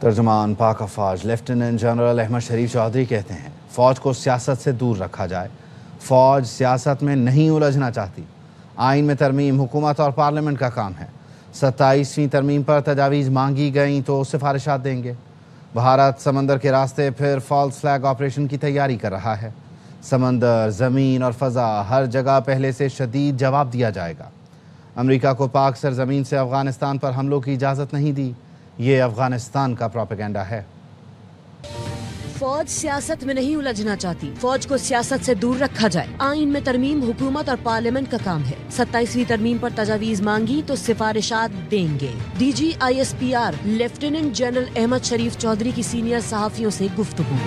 ترجمان پاک افواج لیفٹیننٹ جنرل احمد شریف چودھری کہتے ہیں فوج کو سیاست سے دور رکھا جائے. فوج سیاست میں نہیں الجھنا چاہتی. آئین میں ترمیم حکومت اور پارلیمنٹ کا کام ہے. 27ویں ترمیم پر تجاویز مانگی گئیں تو سفارشات دیں گے. بھارت سمندر کے راستے پھر فالس فلیگ آپریشن کی تیاری کر رہا ہے. سمندر، زمین اور فضا ہر جگہ پہلے سے شدید جواب دیا جائے گا. امریکہ کو پاک سرزمین سے افغانستان پر حملوں کی اجازت نہیں دی. یہ افغانستان کا پروپیگنڈا ہے. فوج سیاست میں نہیں الجھنا چاہتی. فوج کو سیاست سے دور رکھا جائے. آئین میں ترمیم حکومت اور پارلیمنٹ کا کام ہے. 27ویں ترمیم پر تجاویز مانگی تو سفارشات دیں گے. D G I S P R lieutenant general Ahmed Sharif Chaudhry کی سینئر صحافیوں سے گفتگو.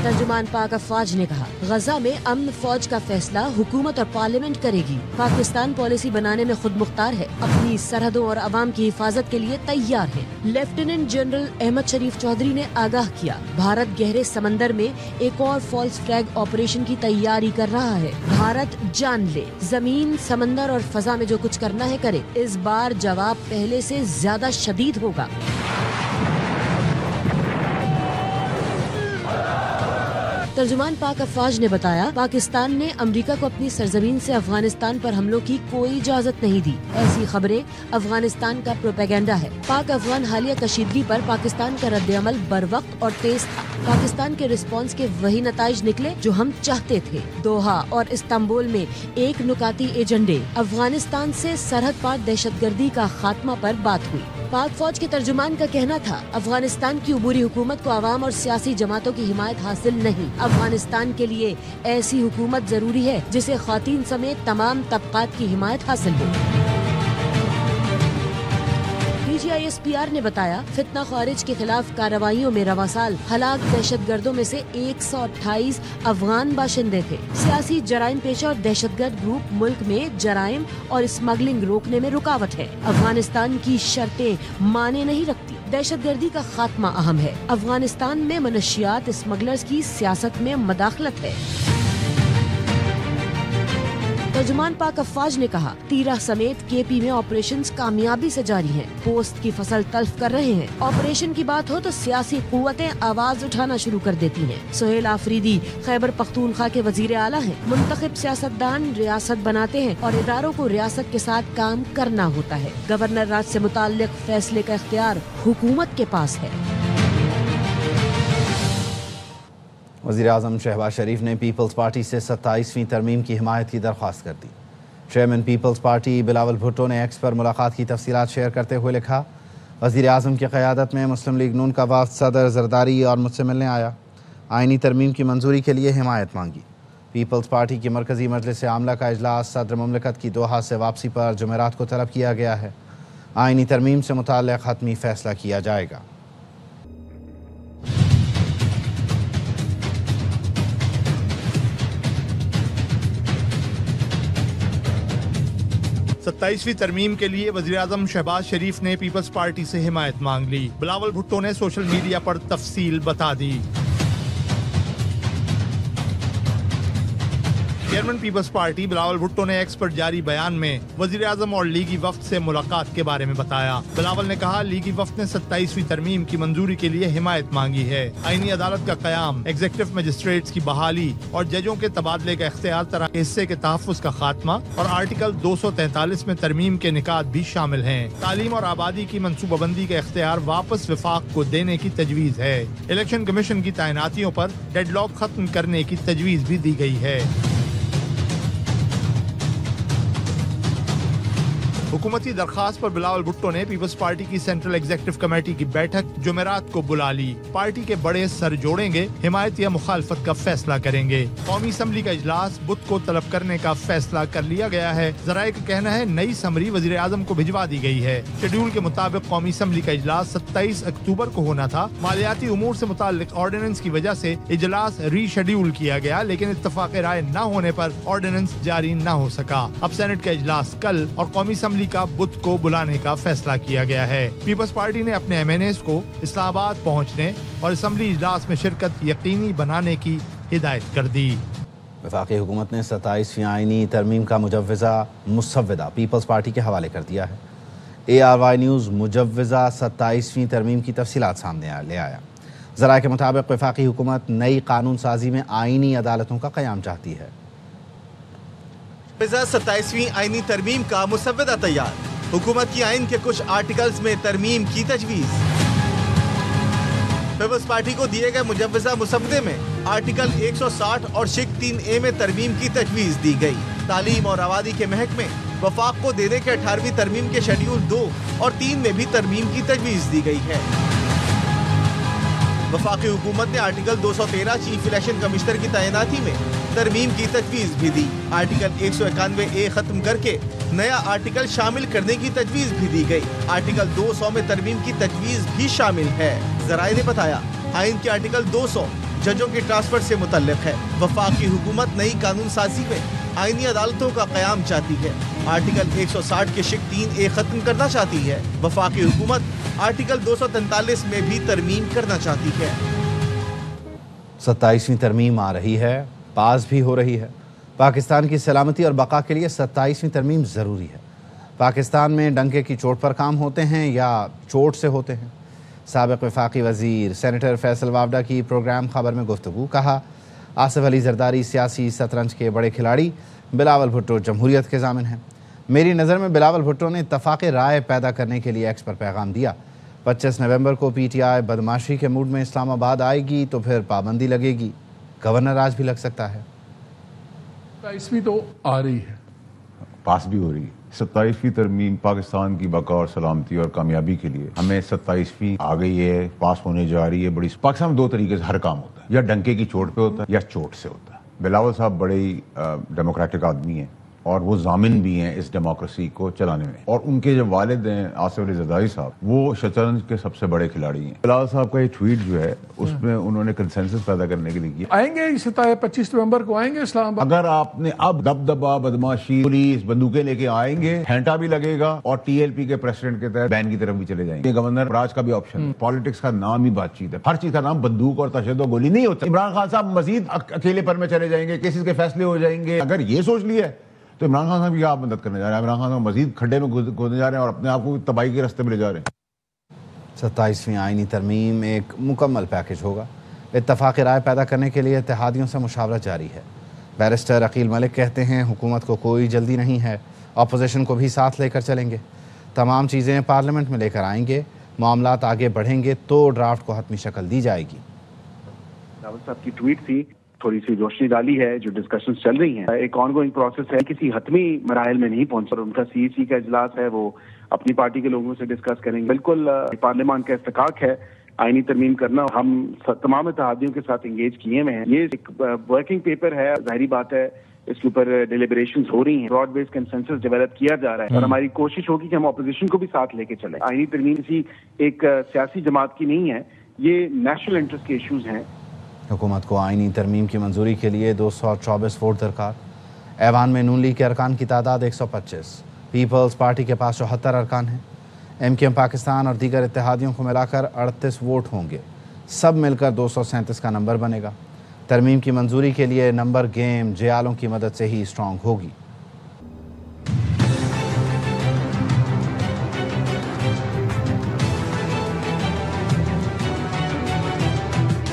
ترجمان پاک افواج نے کہا غزہ میں امن فوج کا فیصلہ حکومت اور پارلیمنٹ کرے گی. پاکستان پالیسی بنانے میں خود مختار ہے. اپنی سرحدوں اور عوام کی حفاظت کے لیے تیار ہے. لیفٹیننٹ جنرل احمد شریف چودھری نے آگاہ کیا بھارت گہرے سمندر میں ایک اور فالس فلیگ آپریشن کی تیاری کر رہا ہے. بھارت جان لے. زمین، سمندر اور فضا میں جو کچھ کرنا ہے کرے. اس بار جواب پہلے سے زیادہ شدید ہوگا. ترجمان پاک افواج نے بتایا پاکستان نے امریکہ کو اپنی سرزمین سے افغانستان پر حملوں کی کوئی اجازت نہیں دی. ایسی خبریں افغانستان کا پروپیگنڈا ہے. پاک افغان حالیہ کشیدگی پر پاکستان کا رد عمل بر وقت اور تیز تھا. پاکستان کے رسپانس کے وہی نتائج نکلے جو ہم چاہتے تھے. دوحہ اور استنبول میں ایک نکاتی ایجنڈے افغانستان سے سرحد پار دہشت گردی کا خاتمہ پر بات ہوئی. پاک فوج کے ترجمان کا کہنا تھا افغانستان کی عبوری حکومت کو عوام اور سیاسی جماعتوں کی حمایت حاصل نہیں. افغانستان کے لیے ایسی حکومت ضروری ہے جسے خواتین سمیت تمام طبقات کی حمایت حاصل ہو. D G I S P R نے بتایا فتنہ خوارج کے خلاف کارروائیوں میں رواں سال ہلاک دہشت گردوں میں سے 128 افغان باشندے تھے. سیاسی جرائم پیشہ اور دہشت گرد گروپ ملک میں جرائم اور اسمگلنگ روکنے میں رکاوٹ ہے. افغانستان کی شرطیں مانے نہیں رکھتی. دہشت گردی کا خاتمہ اہم ہے. افغانستان میں منشیات اسمگلرز کی سیاست میں مداخلت ہے. ترجمان پاک افواج نے کہا تیرہ سمیت کے پی میں آپریشنز کامیابی سے جاری ہیں. پوست کی فصل تلف کر رہے ہیں. آپریشن کی بات ہو تو سیاسی قوتیں آواز اٹھانا شروع کر دیتی ہیں. سہیل آفریدی خیبر پختونخوا کے وزیر اعلیٰ ہیں. منتخب سیاستدان ریاست بناتے ہیں اور اداروں کو ریاست کے ساتھ کام کرنا ہوتا ہے. گورنر راج سے متعلق فیصلے کا اختیار حکومت کے پاس ہے. وزیر اعظم شہباز شریف نے پیپلز پارٹی سے 27ویں ترمیم کی حمایت کی درخواست کر دی. Chairman Peoples Party Bilawal Bhutto نے ایکس پر ملاقات کی تفصیلات شیئر کرتے ہوئے لکھا وزیر اعظم کی قیادت میں مسلم لیگ نون کا وفد صدر زرداری اور مجھ سے ملنے آیا. آئینی ترمیم کی منظوری کے لیے حمایت مانگی. پیپلز پارٹی کی مرکزی مجلس عاملہ کا اجلاس صدر مملکت کی دوحہ سے واپسی پر جمعرات کو طلب کیا گیا ہے. آئینی ترمیم سے متعلق حتمی فیصلہ کیا جائے گا. 27ویں ترمیم کے لیے وزیراعظم شہباز شریف نے پیپلز پارٹی سے حمایت مانگ لی. بلاول بھٹو نے سوشل میڈیا پر تفصیل بتا دی. Chairman Peoples Party Bilawal Bhutto نے ایکس پر جاری بیان میں وزیر اعظم اور لیگی وفد سے ملاقات کے بارے میں بتایا. بلاول نے کہا لیگی وفد نے 27ویں ترمیم کی منظوری کے لیے حمایت مانگی ہے. آئینی عدالت کا قیام، ایگزیکٹو مجسٹریٹس کی بحالی اور ججوں کے تبادلے کا اختیار طرح کے حصے کے تحفظ کا خاتمہ اور آرٹیکل 243 میں ترمیم کے نکات بھی شامل ہیں. تعلیم اور آبادی کی منصوبہ بندی کا اختیار واپس وفاق کو دینے کی تجویز ہے. الیکشن کمیشن کی تعیناتیوں پر ڈیڈ لاک ختم کرنے کی تجویز بھی دی گئی ہے. حکومتی درخواست پر بلاول بھٹو نے پیپلز پارٹی کی سینٹرل ایگزیکٹو کمیٹی کی بیٹھک جمعرات کو بلا لی. پارٹی کے بڑے سر جوڑیں گے، حمایت یا مخالفت کا فیصلہ کریں گے. قومی اسمبلی کا اجلاس بدھ کو طلب کرنے کا فیصلہ کر لیا گیا ہے. ذرائع کا کہنا ہے نئی سمری وزیر اعظم کو بھجوا دی گئی ہے. شیڈول کے مطابق قومی اسمبلی کا اجلاس 27 اکتوبر کو ہونا تھا. مالیاتی امور سے متعلق آرڈیننس کی وجہ سے اجلاس ری شیڈول کیا گیا، لیکن اتفاق رائے نہ ہونے پر آرڈیننس جاری نہ ہو سکا. اب سینٹ کا اجلاس کل اور قومی اسمبلی کا بدھ کو بلانے کا فیصلہ کیا گیا ہے. پیپلز پارٹی نے اپنے ایم این ایز کو اسلام آباد پہنچنے اور اسمبلی اجلاس میں شرکت یقینی بنانے کی ہدایت کر دی. وفاقی حکومت نے 27ویں آئینی ترمیم کا مجوزہ مسودہ پیپلز پارٹی کے حوالے کر دیا ہے. ARY نیوز مجوزہ 27ویں ترمیم کی تفصیلات سامنے لے آیا۔ ذرائع کے مطابق وفاقی حکومت نئی قانون سازی میں آئینی عدالتوں کا قیام چاہتی ہے۔ 27ویں آئینی ترمیم کا مسودہ تیار، حکومت کی آئین کے کچھ آرٹیکلز میں ترمیم کی تجویز۔ پیپلز پارٹی کو دیے گئے مجوزہ مسودے میں آرٹیکل 160 اور شق 3A میں ترمیم کی تجویز دی گئی۔ تعلیم اور آبادی کے محکمے وفاق کو دینے کے 18ویں ترمیم کے شیڈیول 2 اور 3 میں بھی ترمیم کی تجویز دی گئی ہے۔ وفاقی حکومت نے آرٹیکل 213 چیف الیکشن کمشنر کی تعیناتی میں ترمیم کی تجویز بھی دی۔ آرٹیکل 191A ختم کر کے نیا آرٹیکل شامل کرنے کی تجویز بھی دی گئی۔ آرٹیکل 200 میں ترمیم کی تجویز بھی شامل ہے۔ ذرائع نے بتایا آئین کے آرٹیکل 200 ججوں کی ٹرانسفر سے متعلق ہے۔ وفاقی حکومت نئی قانون سازی میں آئینی عدالتوں کا قیام چاہتی ہے۔ آرٹیکل 160 کے شق 3A ختم کرنا چاہتی ہے۔ وفاقی حکومت آرٹیکل 243 میں بھی ترمیم کرنا چاہتی ہے۔ 27ویں ترمیم آ رہی ہے، پاس بھی ہو رہی ہے۔ پاکستان کی سلامتی اور بقا کے لیے 27ویں ترمیم ضروری ہے۔ پاکستان میں ڈنکے کی چوٹ پر کام ہوتے ہیں یا چوٹ سے ہوتے ہیں؟ سابق وفاقی وزیر سینیٹر فیصل وابڈا کی پروگرام خبر میں گفتگو۔ کہا آصف علی زرداری سیاسی شطرنج کے بڑے کھلاڑی، بلاول بھٹو جمہوریت کے ضامن ہیں۔ میری نظر میں بلاول بھٹو نے اتفاق رائے پیدا کرنے کے لیے ایکس پر پیغام دیا۔ 25 نومبر کو PTI بدماشی کے موڈ میں اسلام آباد آئے گی تو پھر پابندی لگے گی، گورنر آج بھی لگ سکتا ہے۔ 27ویں تو آ رہی ہے، پاس بھی ہو رہی ہے۔ 27ویں ترمیم پاکستان کی بقا اور سلامتی اور کامیابی کے لیے ہمیں 27ویں آ گئی ہے، پاس ہونے جا رہی ہے۔ بڑی پاکستان میں 2 طریقے سے ہر کام ہوتا ہے، یا ڈنکے کی چوٹ پہ ہوتا ہے یا چوٹ سے ہوتا ہے۔ بلاول صاحب بڑے ہی ڈیموکریٹک آدمی ہیں اور وہ ضامن بھی ہیں اس ڈیموکریسی کو چلانے میں، اور ان کے جو والد ہیں آصف علی زرداری صاحب، وہ شطرنج کے سب سے بڑے کھلاڑی ہیں۔ بلاول صاحب کا یہ ٹویٹ جو ہے اس میں انہوں نے کنسنسس پیدا کرنے کے لیے کیا۔ آئیں گے 25 نومبر کو آئیں گے اسلام آباد۔ اگر آپ نے اب دبدبا، بدماشی، پولیس، بندوقیں لے کے آئیں گے، گھنٹا بھی لگے گا اور TLP کے پریسیڈنٹ کے تحت بین کی طرف بھی چلے جائیں گے۔ گورنر راج کا بھی آپشن ہے۔ پالیٹکس کا نام ہی بات چیت ہے، ہر چیز کا نام بندوق اور تشدد و گولی نہیں ہوتا۔ عمران خان صاحب مزید اکیلے پر میں چلے جائیں گے، کیسز کے فیصلے ہو جائیں گے۔ اگر یہ سوچ لیا ہے تو عمران خان صاحب کی آپ مدد کرنے جا رہے ہیں، عمران خان صاحب مزید کھڈے میں کودنے جا رہے ہیں اور اپنے آپ کو تباہی کے راستے میں لے جا رہے ہیں۔ 27ویں آئینی ترمیم ایک مکمل پیکج ہوگا۔ اتفاق رائے پیدا کرنے کے لیے اتحادیوں سے مشاورت جاری ہے۔ بیرسٹر عقیل ملک کہتے ہیں حکومت کو کوئی جلدی نہیں ہے، اپوزیشن کو بھی ساتھ لے کر چلیں گے، تمام چیزیں پارلیمنٹ میں لے کر آئیں گے، معاملات آگے بڑھیں گے تو ڈرافٹ کو حتمی شکل دی جائے گی۔ راوت صاحب کی ٹویٹ تھی، تھوڑی سی روشنی ڈالی ہے، جو ڈسکشنز چل رہی ہیں ایک آن گوئنگ پروسیس ہے، کسی حتمی مراحل میں نہیں پہنچا۔ ان کا CEC کا اجلاس ہے، وہ اپنی پارٹی کے لوگوں سے ڈسکس کریں گے۔ بالکل پارلیمان کا استحقاق ہے آئینی ترمیم کرنا، ہم تمام اتحادیوں کے ساتھ انگیج کیے ہوئے ہیں۔ یہ ایک ورکنگ پیپر ہے، ظاہری بات ہے اس کے اوپر ڈیلیبریشنز ہو رہی ہیں، براڈ بیس کنسنسس ڈیولپ کیا جا رہا ہے، اور ہماری کوشش ہوگی کہ ہم اپوزیشن کو بھی ساتھ لے کے چلیں۔ آئینی ترمیم کسی ایک سیاسی جماعت کی نہیں ہے، یہ نیشنل انٹرسٹ کے ایشوز ہیں۔ حکومت کو آئینی ترمیم کی منظوری کے لیے 224 ووٹ درکار۔ ایوان میں نون لیگ کے ارکان کی تعداد 125، پیپلز پارٹی کے پاس 74 ارکان ہیں۔ MKM پاکستان اور دیگر اتحادیوں کو ملا کر 38 ووٹ ہوں گے، سب مل کر 237 کا نمبر بنے گا۔ ترمیم کی منظوری کے لیے نمبر گیم جیالوں کی مدد سے ہی اسٹرانگ ہوگی۔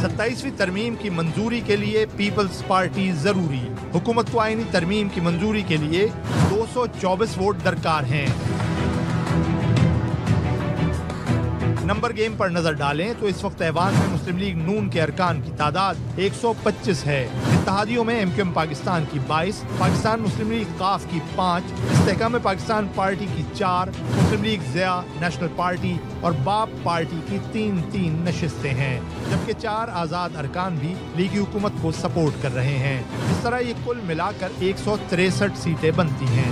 27ویں ترمیم کی منظوری کے لیے پیپلز پارٹی ضروری، حکومت کو آئینی ترمیم کی منظوری کے لیے 224 ووٹ درکار ہیں۔ نمبر گیم پر نظر ڈالیں تو اس وقت ایوان میں مسلم لیگ نون کے ارکان کی تعداد 125 ہے۔ اتحادیوں میں MKM پاکستان کی 22، پاکستان مسلم لیگ قاف کی 5، استحکام پاکستان پارٹی کی 4، مسلم لیگ ضیاء، نیشنل پارٹی اور باپ پارٹی کی 3 نشستیں ہیں، جبکہ 4 آزاد ارکان بھی لیگی حکومت کو سپورٹ کر رہے ہیں۔ اس طرح یہ کل ملا کر 163 سیٹیں بنتی ہیں۔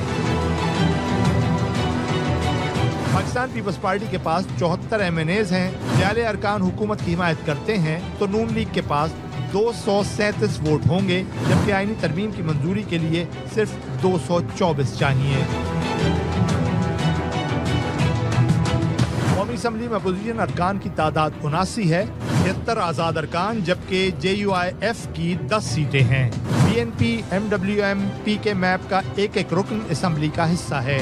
پاکستان پیپلز پارٹی کے پاس 74 MNAs ہیں، جعلی ارکان حکومت کی حمایت کرتے ہیں تو نون لیگ کے پاس 237 ووٹ ہوں گے، جبکہ آئینی ترمیم کی منظوری کے لیے صرف 224 چاہیے۔ قومی اسمبلی میں اپوزیشن ارکان کی تعداد 79 ہے، 73 آزاد ارکان، جبکہ JUIF کی 10 سیٹیں ہیں۔ BNP MWM PK میپ کا ایک رکن اسمبلی کا حصہ ہے۔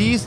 20,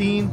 3,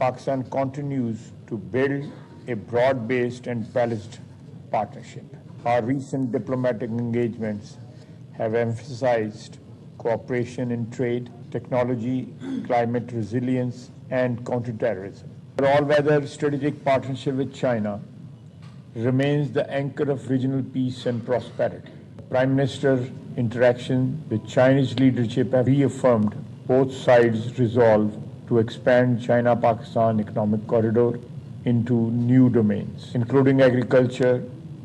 Pakistan continues to build a broad-based and balanced partnership. Our recent diplomatic engagements have emphasized cooperation in trade, technology, climate resilience, and counterterrorism. Our all-weather strategic partnership with China remains the anchor of regional peace and prosperity. Prime Minister interaction with Chinese leadership have reaffirmed both sides' resolve to expand China-Pakistan economic corridor into new domains, including agriculture,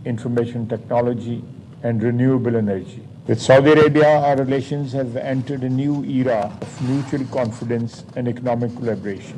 information technology, and renewable energy. With Saudi Arabia, our relations have entered a new era of mutual confidence and economic collaboration.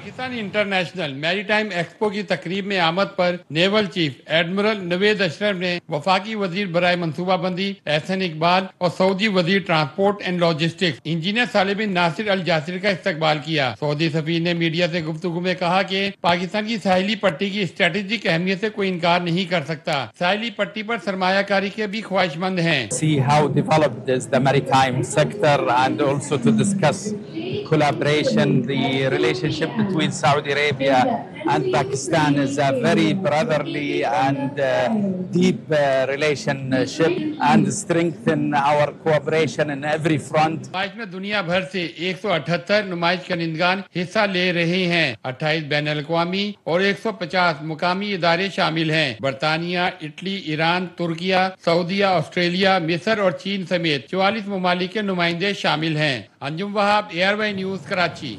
Pakistan international میری time expo کی تقریب میں آمد پر naval chief admiral نوید اشرف نے وفاقی وزیر برائے منصوبہ بندی احسن اقبال اور سعودی وزیر ٹرانسپورٹ اینڈ لاجسٹکس انجینئر صالح بن ناصر الجاسر کا استقبال کیا۔ سعودی سفیر نے میڈیا سے گفتگو میں کہا کہ پاکستان کی ساحلی پٹی کی اسٹریٹجک اہمیت سے کوئی انکار نہیں کر سکتا، ساحلی پٹی پر سرمایہ کاری کے بھی خواہش مند ہیں۔ See how developed is the maritime sector and also to discuss collaboration. The relationship between Saudi Arabia and Pakistan is a very brotherly and deep relationship and strengthen our cooperation in every front. نمائش میں دنیا بھر سے 178 نمائش کنندگان حصہ لے رہے ہیں، 28 بین الاقوامی اور 150 مقامی ادارے شامل ہیں۔ برطانیہ، اٹلی، ایران، ترکیہ، سعودیہ، آسٹریلیا، مصر اور چین سمیت 44 ممالک کے نمائندے شامل ہیں۔ Anjum Wahab, ARY News, Karachi.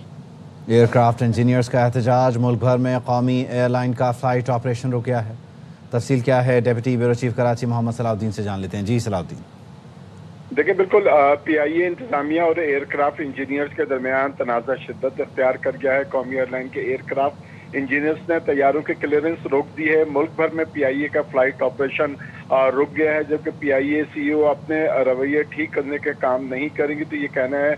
Aircraft engineers کا احتجاج، ملک بھر میں قومی ایئر لائن کا فلائٹ آپریشن رک گیا ہے۔ تفصیل کیا ہے deputy bureau chief Karachi Muhammad Salahuddin سے جان لیتے ہیں۔ جی صلاح الدین۔ دیکھیں بالکل پی آئی اے انتظامیہ اور ایئر کرافٹ انجینئرز کے درمیان تنازع شدت اختیار کر گیا ہے۔ قومی ایئر لائن کے ایئر کرافٹ انجینئرز نے طیاروں کی کلیئرنس روک دی ہے۔ ملک بھر میں پی آئی اے کا فلائٹ آپریشن رک گیا ہے، جبکہ پی آئی اے سی او اپنے رویے ٹھیک کرنے کے کام نہیں کریں گی۔ تو یہ کہنا ہے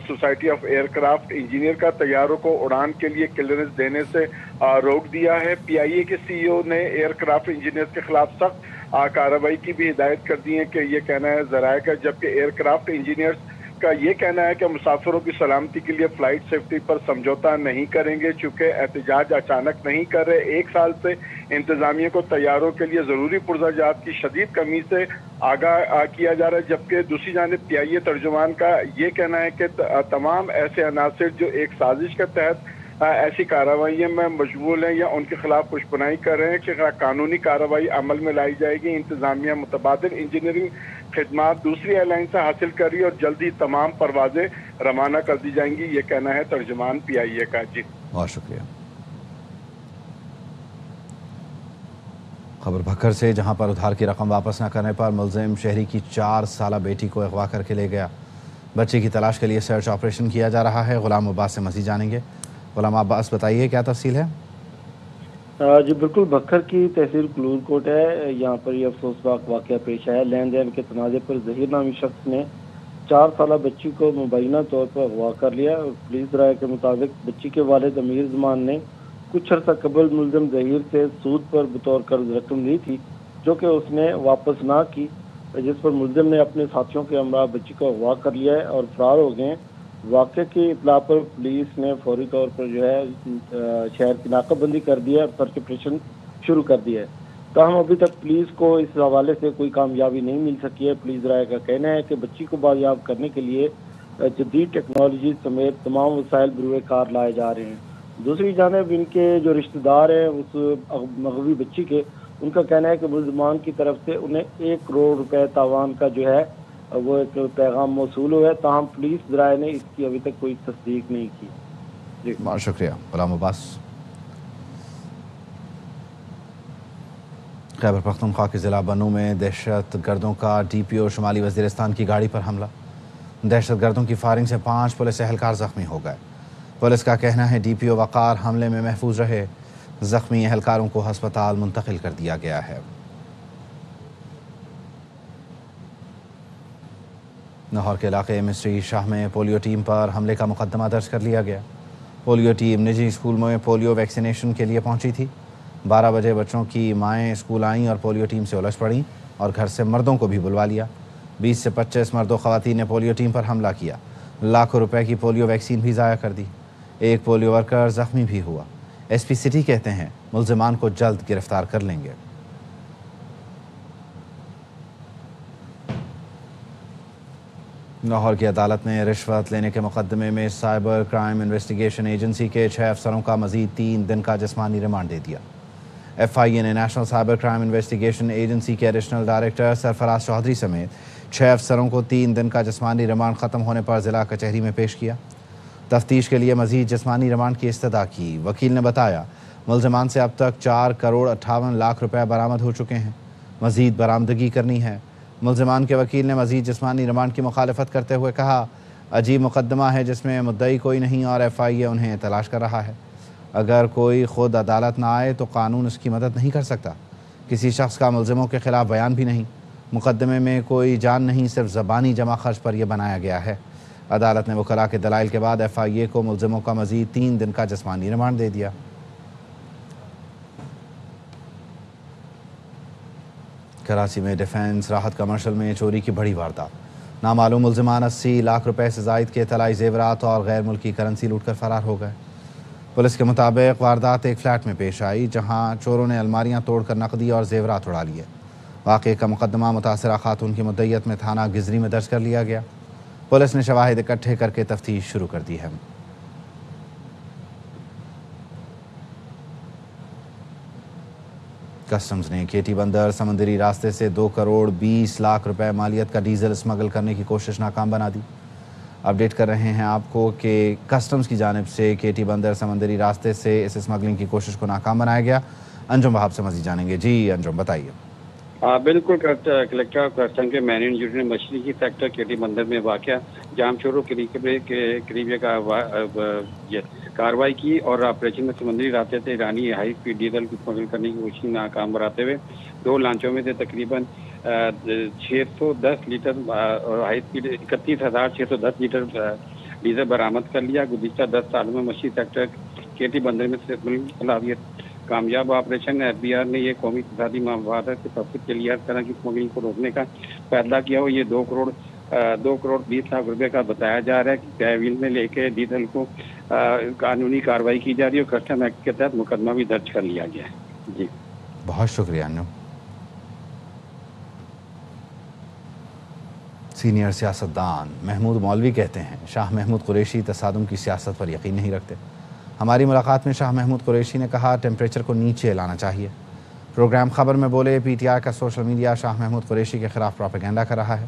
society of aircraft engineer کا طیاروں کو اڑان کے لیے کلیئرنس دینے سے روک دیا ہے۔ پی آئی اے کے سی او نے ایئر کرافٹ انجینئرز کے خلاف سخت کارروائی کی بھی ہدایت کر دی ہے کہ یہ کہنا ہے ذرائع کا، جبکہ ایئر کرافٹ انجینئرز کا یہ کہنا ہے کہ مسافروں کی سلامتی کے لیے فلائٹ سیفٹی پر سمجھوتا نہیں کریں گے، چونکہ احتجاج اچانک نہیں کر رہے۔ 1 سال سے انتظامیہ کو طیاروں کے لیے ضروری پرزہ جات کی شدید کمی سے آگاہ کیا جا رہا ہے، جبکہ دوسری جانب پی آئی اے ترجمان کا یہ کہنا ہے کہ تمام ایسے عناصر جو ایک سازش کے تحت ایسی کارروائیوں میں مشغول ہیں یا ان کے خلاف پشپنائی کر رہے ہیں کہ قانونی کارروائی عمل میں لائی جائے گی۔ انتظامیہ متبادل انجینئرنگ خدمات دوسری ایئر لائن سے حاصل کر رہی ہے اور جلد ہی تمام پروازیں روانہ کر دی جائیں گی، یہ کہنا ہے ترجمان پی آئی اے کا۔ جی بہت شکریہ۔ خبر بھکر سے، جہاں پر ادھار کی رقم واپس نہ کرنے پر ملزم شہری کی 4 سالہ بیٹی کو اغوا کر کے لے گیا۔ بچے کی تلاش کے لیے سرچ آپریشن کیا جا رہا ہے۔ غلام عباس سے مزید جانیں گے۔ غلام عباس بتائیے کیا تفصیل ہے؟ جی بالکل، بھکر کی تحصیل کلور کوٹ ہے، یہاں پر یہ افسوسناک واقعہ پیش آیا۔ لین دین کے تنازع پر ظہیر نامی شخص نے 4 سالہ بچی کو مبینہ طور پر اغوا کر لیا۔ پولیس رائے کے مطابق بچی کے والد امیر زمان نے کچھ عرصہ قبل ملزم ظہیر سے سود پر بطور قرض رقم لی تھی، جو کہ اس نے واپس نہ کی، جس پر ملزم نے اپنے ساتھیوں کے ہمراہ بچی کو اغوا کر لیا ہے اور فرار ہو گئے ہیں۔ واقعے کی اطلاع پر پولیس نے فوری طور پر جو ہے شہر کی ناکہ بندی کر دی ہے اور سرچ آپریشن شروع کر دیا ہے۔ تاہم ابھی تک پولیس کو اس حوالے سے کوئی کامیابی نہیں مل سکی ہے۔ پولیس رائے کا کہنا ہے کہ بچی کو بازیاب کرنے کے لیے جدید ٹیکنالوجی سمیت تمام وسائل بروئے کار لائے جا رہے ہیں۔ دوسری جانب ان کے جو رشتہ دار ہیں اس مغوی بچی کے، ان کا کہنا ہے کہ ملزمان کی طرف سے انہیں 1 کروڑ روپے تاوان کا جو ہے وہ ایک پیغام موصول ہوا ہے، تاہم پولیس ذرائع نے اس کی ابھی تک کوئی تصدیق نہیں کی۔ جی بہت شکریہ غلام عباس۔ خیبر پختونخوا کے ضلع بنو میں دہشت گردوں کا ڈی پی او شمالی وزیرستان کی گاڑی پر حملہ۔ دہشت گردوں کی فائرنگ سے 5 پولیس اہلکار زخمی ہو گئے۔ پولیس کا کہنا ہے ڈی پی او وقار حملے میں محفوظ رہے۔ زخمی اہلکاروں کو ہسپتال منتقل کر دیا گیا ہے۔ لاہور کے علاقے مسٹری شاہ میں پولیو ٹیم پر حملے کا مقدمہ درج کر لیا گیا۔ پولیو ٹیم نجی اسکول میں پولیو ویکسینیشن کے لیے پہنچی تھی۔ 12 بجے بچوں کی مائیں اسکول آئیں اور پولیو ٹیم سے الجھ پڑیں اور گھر سے مردوں کو بھی بلوا لیا۔ 20 سے 25 مرد و خواتین نے پولیو ٹیم پر حملہ کیا۔ لاکھوں روپے کی پولیو ویکسین بھی ضائع کر دی۔ ایک پولیو ورکر زخمی بھی ہوا۔ ایس پی سٹی کہتے ہیں ملزمان کو جلد گرفتار کر لیں گے۔ لاہور کی عدالت نے رشوت لینے کے مقدمے میں سائبر کرائم انویسٹیگیشن ایجنسی کے 6 افسروں کا مزید 3 دن کا جسمانی ریمانڈ دے دیا۔ ایف آئی اے نے national cyber crime investigation agency کے ایڈیشنل ڈائریکٹر سرفراز چودھری سمیت 6 افسروں کو 3 دن کا جسمانی ریمانڈ ختم ہونے پر ضلع کچہری میں پیش کیا۔ تفتیش کے لیے مزید جسمانی ریمانڈ کی استدعا کی۔ وکیل نے بتایا ملزمان سے اب تک 4 کروڑ 58 لاکھ روپے برآمد ہو چکے ہیں، مزید برآمدگی کرنی ہے۔ ملزمان کے وکیل نے مزید جسمانی ریمانڈ کی مخالفت کرتے ہوئے کہا عجیب مقدمہ ہے جس میں مدعی کوئی نہیں اور ایف آئی اے انہیں تلاش کر رہا ہے۔ اگر کوئی خود عدالت نہ آئے تو قانون اس کی مدد نہیں کر سکتا۔ کسی شخص کا ملزموں کے خلاف بیان بھی نہیں، مقدمے میں کوئی جان نہیں، صرف زبانی جمع خرچ پر یہ بنایا گیا ہے۔ عدالت نے وکلاء کے دلائل کے بعد ایف آئی اے کو ملزموں کا مزید 3 دن کا جسمانی ریمانڈ دے دیا۔ کراچی میں ڈیفنس راحت کمرشل میں چوری کی بڑی واردات، نامعلوم ملزمان 80 لاکھ روپے سے زائد کے طلائی زیورات اور غیر ملکی کرنسی لوٹ کر فرار ہو گئے۔ پولیس کے مطابق واردات ایک فلیٹ میں پیش آئی جہاں چوروں نے الماریاں توڑ کر نقدی اور زیورات اڑا لیے۔ واقعے کا مقدمہ متاثرہ خاتون کی مدعیت میں تھانہ گزری میں درج کر لیا گیا۔ پولیس نے شواہد اکٹھے کر کے تفتیش شروع کر دی ہے۔ کسٹمز نے کیٹی بندر سمندری راستے سے 2 کروڑ 20 لاکھ روپے مالیت کا ڈیزل اسمگل کرنے کی کوشش ناکام بنا دی۔ اپڈیٹ کر رہے ہیں آپ کو کہ کسٹمز کی جانب سے کیٹی بندر سمندری راستے سے اس اسمگلنگ کی کوشش کو ناکام بنایا گیا۔ انجم وہاب سے مزید جانیں گے۔ جی انجم بتائیے۔ بالکل، کلیکٹر آف کسٹم کے مین انجینئر نے مچھلی کی سیکٹر کیٹی بندر میں واقع جام چوروں کے قریب کارروائی کی اور آپریشن میں سمندری راستے سے ایرانی ہائی اسپیڈ ڈیزل کو اسمگل کرنے کی کوشش ناکام بناتے ہوئے 2 لانچوں میں سے تقریباً 610 لیٹر اور ہائی اسپیڈ 31,610 لیٹر ڈیزل برآمد کر لیا۔ گزشتہ 10 سالوں میں مچھلی سیکٹر کیٹی بندر میں صلاحیت کامیاب آپریشن ایف بی آر نے یہ قومی اقتصادی مفادات کے تحفظ کے لیے ہر طرح کی اسمگلنگ کو روکنے کا فیصلہ کیا ہو۔ یہ 2 کروڑ 20 لاکھ روپے کا بتایا جا رہا ہے کہ تحویل میں لے کے ڈیزل کو قانونی کارروائی کی جا رہی ہے اور کسٹم ایکٹ کے تحت مقدمہ بھی درج کر لیا گیا ہے۔ جی بہت شکریہ انو۔ سینئر سیاستدان محمود مولوی کہتے ہیں شاہ محمود قریشی تصادم کی سیاست پر یقین نہیں رکھتے۔ ہماری ملاقات میں شاہ محمود قریشی نے کہا ٹیمپریچر کو نیچے لانا چاہیے۔ پروگرام خبر میں بولے پی ٹی آئی کا سوشل میڈیا شاہ محمود قریشی کے خلاف پروپیگنڈا کر رہا ہے۔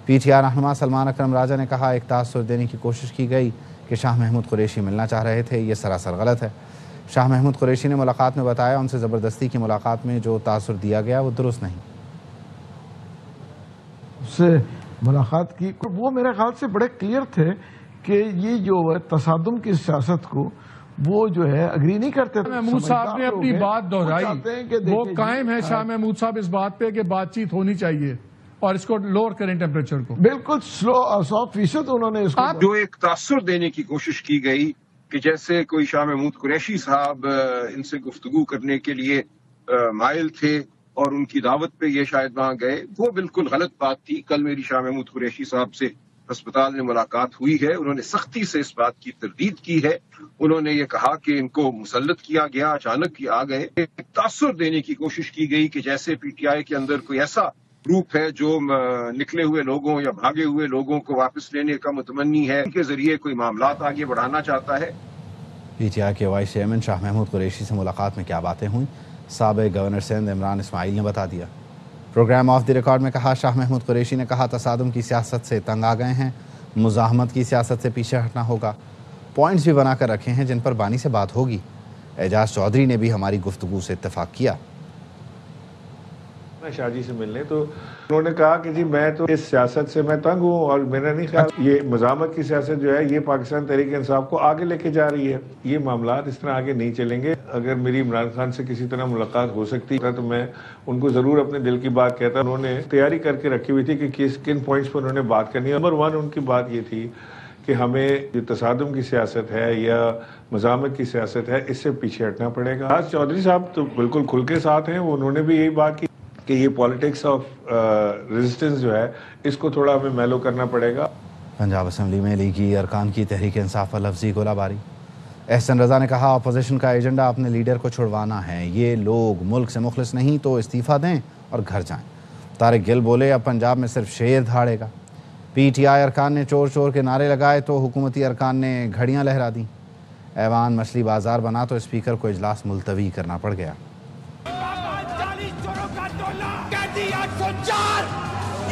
پی ٹی آئی رہنما سلمان اکرم راجہ نے کہا ایک تاثر دینے کی کوشش کی گئی کہ شاہ محمود قریشی ملنا چاہ رہے تھے، یہ سراسر غلط ہے۔ شاہ محمود قریشی نے ملاقات میں بتایا ان سے زبردستی کی ملاقات میں جو تاثر دیا گیا وہ درست نہیں۔ اس سے ملاقات کی وہ میرے خیال سے بڑے کلیئر تھے کہ یہ جو تصادم کی سیاست کو وہ جو ہے اگری نہیں کرتے۔ محمود صاحب نے اپنی بات دہرائی، وہ قائم ہے شاہ محمود صاحب اس بات پہ کہ بات چیت ہونی چاہیے اور اس کو لوور کریں ٹیمپریچر کو۔ بالکل 100% انہوں نے اس کو جو ایک تاثر دینے کی کوشش کی گئی کہ جیسے کوئی شاہ محمود قریشی صاحب ان سے گفتگو کرنے کے لیے مائل تھے اور ان کی دعوت پہ یہ شاید وہاں گئے، وہ بالکل غلط بات تھی۔ کل میری شاہ محمود قریشی صاحب سے اسپتال میں ملاقات ہوئی ہے، انہوں نے سختی سے اس بات کی تردید کی ہے۔ انہوں نے یہ کہا کہ ان کو مسلط کیا گیا، اچانک آ گئے۔ ایک تاثر دینے کی کوشش کی گئی کہ جیسے پی ٹی آئی کے اندر کوئی ایسا گروپ ہے جو نکلے ہوئے لوگوں یا بھاگے ہوئے لوگوں کو واپس لینے کا متمنی ہے، ان کے ذریعے کوئی معاملات آگے بڑھانا چاہتا ہے۔ پی ٹی آئی کے وائس چیئرمین شاہ محمود قریشی سے ملاقات میں کیا باتیں ہوئیں، سابق گورنر سندھ عمران اسماعیل نے بتا دیا۔ پروگرام آف دی ریکارڈ میں کہا شاہ محمود قریشی نے کہا تصادم کی سیاست سے تنگ آ گئے ہیں، مزاحمت کی سیاست سے پیچھے ہٹنا ہوگا۔ پوائنٹس بھی بنا کر رکھے ہیں جن پر بانی سے بات ہوگی۔ اعجاز چودھری نے بھی ہماری گفتگو سے اتفاق کیا۔ شاہ جی سے ملنے تو انہوں نے کہا کہ جی میں تو اس سیاست سے میں تنگ ہوں اور میرا نہیں خیال یہ مزاحمت کی سیاست جو ہے یہ پاکستان تحریک انصاف کو آگے لے کے جا رہی ہے۔ یہ معاملات اس طرح آگے نہیں چلیں گے۔ اگر میری عمران خان سے کسی طرح ملاقات ہو سکتی ہے تو میں ان کو ضرور اپنے دل کی بات کہتا۔ انہوں نے تیاری کر کے رکھی ہوئی تھی کہ کن پوائنٹس پر انہوں نے بات کرنی ہے۔ نمبر 1 ان کی بات یہ تھی کہ ہمیں جو تصادم کی سیاست ہے یا مزاحمت کی سیاست ہے اس سے پیچھے ہٹنا پڑے گا۔ آج چودھری صاحب تو بالکل کھل کے ساتھ ہیں، انہوں نے بھی یہی بات کی کہ یہ پالیٹکس آف ریزسٹنس جو ہے اس کو تھوڑا ہمیں میلو کرنا پڑے گا۔ پنجاب اسمبلی میں لیگی ارکان کی تحریک انصاف پر لفظی گولہ باری۔ احسن رضا نے کہا اپوزیشن کا ایجنڈا اپنے لیڈر کو چھڑوانا ہے، یہ لوگ ملک سے مخلص نہیں تو استعفیٰ دیں اور گھر جائیں۔ طارق گل بولے اب پنجاب میں صرف شیر دھاڑے گا۔ پی ٹی آئی ارکان نے چور چور کے نعرے لگائے تو حکومتی ارکان نے گھڑیاں لہرا دیں۔ ایوان مچھلی بازار بنا تو اسپیکر کو اجلاس ملتوی کرنا پڑ گیا۔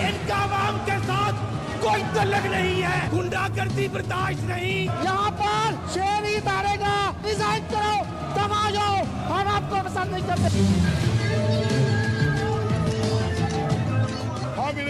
ان کا عوام کے ساتھ کوئی تعلق نہیں ہے، گنڈا گردی برداشت نہیں۔ یہاں پر شیر ہی دھاڑے گا، ریزائن کرو، تم آ جاؤ، ہم آپ کو پسند نہیں کرتے۔ حامل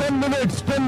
10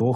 2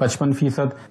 55%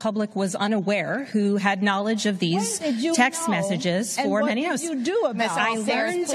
Public was unaware who had knowledge of these text messages for many years. I learned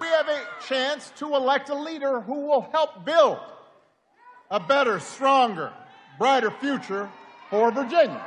We have a chance to elect a leader who will help build a better, stronger, brighter future for Virginia.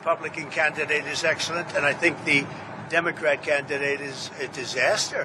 Republican candidate is excellent and I think the Democrat candidate is a disaster.